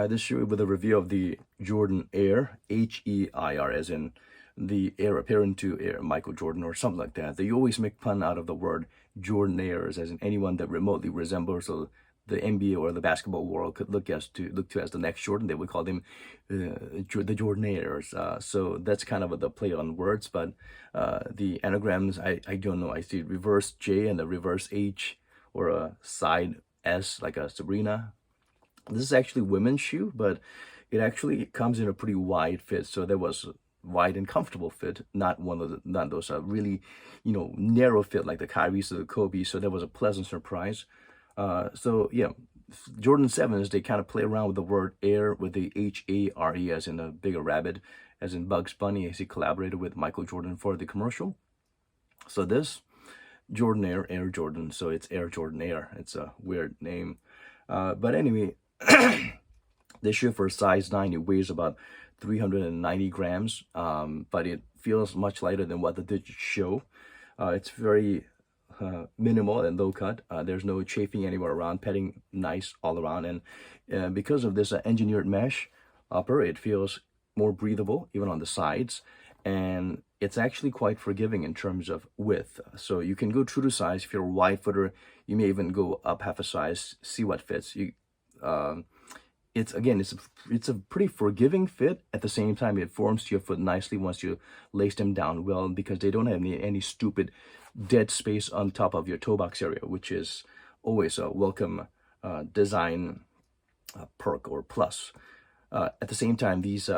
This shoe with a review of the Jordan Air, H-E-I-R, as in the heir apparent to heir Michael Jordan or something like that. They always make fun out of the word Jordanaires, as in anyone that remotely resembles the NBA or the basketball world could look to as the next Jordan. They would call them the Jordanaires. So that's kind of the play on words. But the anagrams, I don't know. I see reverse J and a reverse H or a side S like a Sabrina. This is actually women's shoe, but it actually comes in a pretty wide fit. So there was wide and comfortable fit, not those really, narrow fit like the Kyrie's or the Kobe. So that was a pleasant surprise. So yeah, Jordan 7s, they kind of play around with the word air with the H-A-R-E as in a bigger rabbit, as in Bugs Bunny, as he collaborated with Michael Jordan for the commercial. So this Jordan Air Jordan, so it's Air Jordan Air. It's a weird name. But anyway, this shoe for size 9, it weighs about 390 grams, but it feels much lighter than what the digits show. It's very minimal and low cut. There's no chafing anywhere around, padding nice all around. And because of this engineered mesh upper, it feels more breathable, even on the sides. And it's actually quite forgiving in terms of width. So you can go true to size. If you're a wide footer, you may even go up half a size, see what fits. It's a pretty forgiving fit. At the same time, it forms to your foot nicely once you lace them down well, because they don't have any stupid dead space on top of your toe box area, which is always a welcome design perk or plus. At the same time, these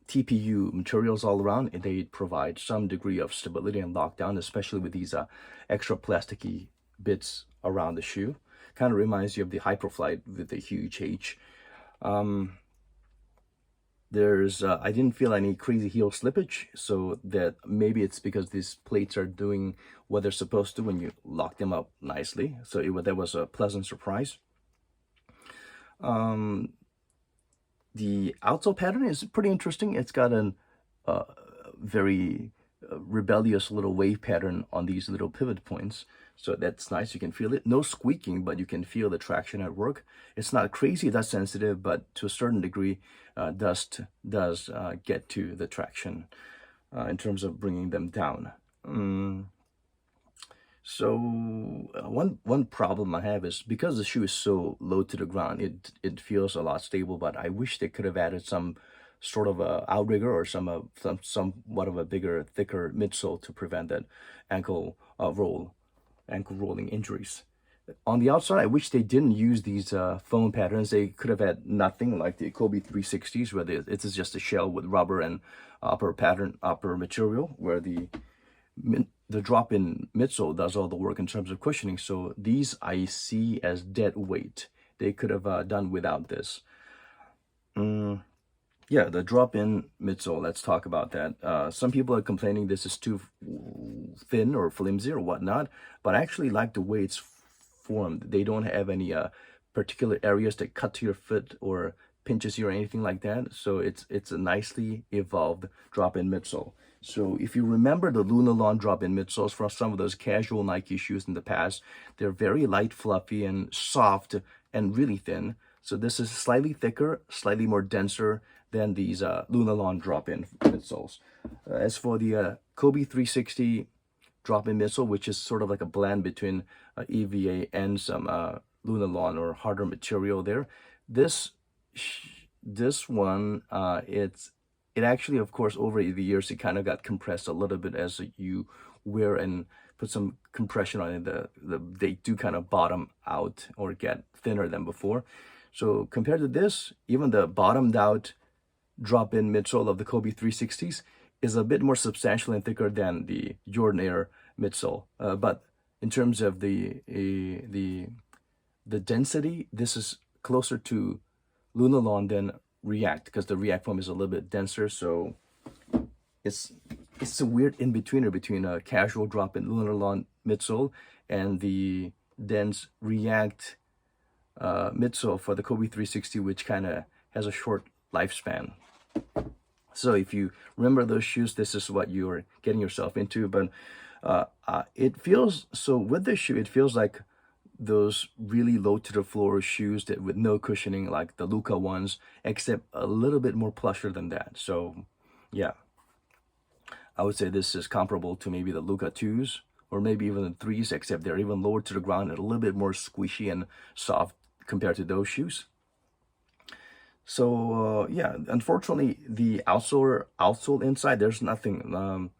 TPU materials all around, they provide some degree of stability and lockdown, especially with these extra plasticky bits around the shoe. Kind of reminds you of the Hyperflight with the huge H. I didn't feel any crazy heel slippage, so that maybe it's because these plates are doing what they're supposed to when you lock them up nicely. So that was a pleasant surprise. The outsole pattern is pretty interesting. It's got a very rebellious little wave pattern on these little pivot points. So that's nice. You can feel it. No squeaking, but you can feel the traction at work. It's not crazy that sensitive, but to a certain degree, does get to the traction in terms of bringing them down. So one problem I have is because the shoe is so low to the ground, it feels a lot stable. But I wish they could have added some sort of a outrigger or somewhat of a bigger, thicker midsole to prevent that ankle rolling injuries. On the outside, I wish they didn't use these foam patterns. They could have had nothing like the Kobe 360s, where it is just a shell with rubber and upper material, where the drop-in midsole does all the work in terms of cushioning. So these I see as dead weight. They could have done without this. Yeah, the drop-in midsole, let's talk about that. Some people are complaining this is too thin or flimsy or whatnot, but I actually like the way it's formed. They don't have any particular areas that cut to your foot or pinches you or anything like that. So it's a nicely evolved drop-in midsole. So if you remember the Lunarlon drop-in midsoles from some of those casual Nike shoes in the past, they're very light, fluffy, and soft and really thin. So this is slightly thicker, slightly more denser than these Lunarlon drop-in midsoles. As for the Kobe 360 drop-in midsole, which is sort of like a blend between EVA and some Lunarlon or harder material there, this one, it actually, of course, over the years, it kind of got compressed a little bit as you wear and put some compression on it. They do kind of bottom out or get thinner than before. So compared to this, even the bottomed out drop-in midsole of the Kobe 360s is a bit more substantial and thicker than the Jordan Air midsole. But in terms of the density, this is closer to Lunarlon than React, because the React foam is a little bit denser. So it's a weird in-betweener between a casual drop-in Lunarlon midsole and the dense React midsole for the Kobe 360, which kind of has a short lifespan. So if you remember those shoes, this is what you're getting yourself into. But it feels, so with this shoe, it feels like those really low to the floor shoes that with no cushioning like the Luca ones, except a little bit more plusher than that. So yeah, I would say this is comparable to maybe the Luca 2s or maybe even the 3s, except they're even lower to the ground and a little bit more squishy and soft compared to those shoes. So yeah, unfortunately, the outsole inside, there's nothing.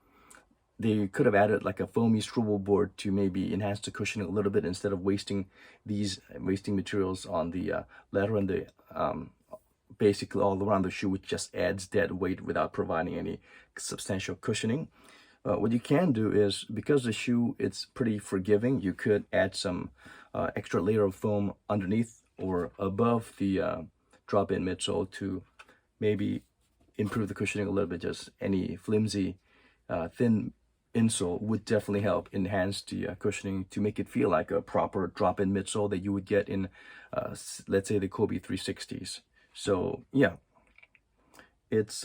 They could have added like a foamy swivel board to maybe enhance the cushioning a little bit instead of wasting materials on the leather and the basically all around the shoe, which just adds dead weight without providing any substantial cushioning. What you can do is, because the shoe it's pretty forgiving, you could add some extra layer of foam underneath or above the drop-in midsole to maybe improve the cushioning a little bit. Just any flimsy, thin insole would definitely help enhance the cushioning to make it feel like a proper drop-in midsole that you would get in, let's say, the Kobe 360s. So yeah, it's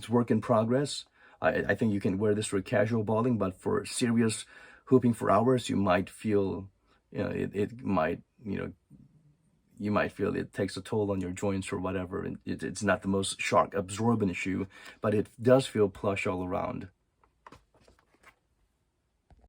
work in progress. I think you can wear this for casual balling, but for serious hooping for hours, you might feel, it might, you might feel it takes a toll on your joints or whatever. And it's not the most shock absorbent shoe, but it does feel plush all around.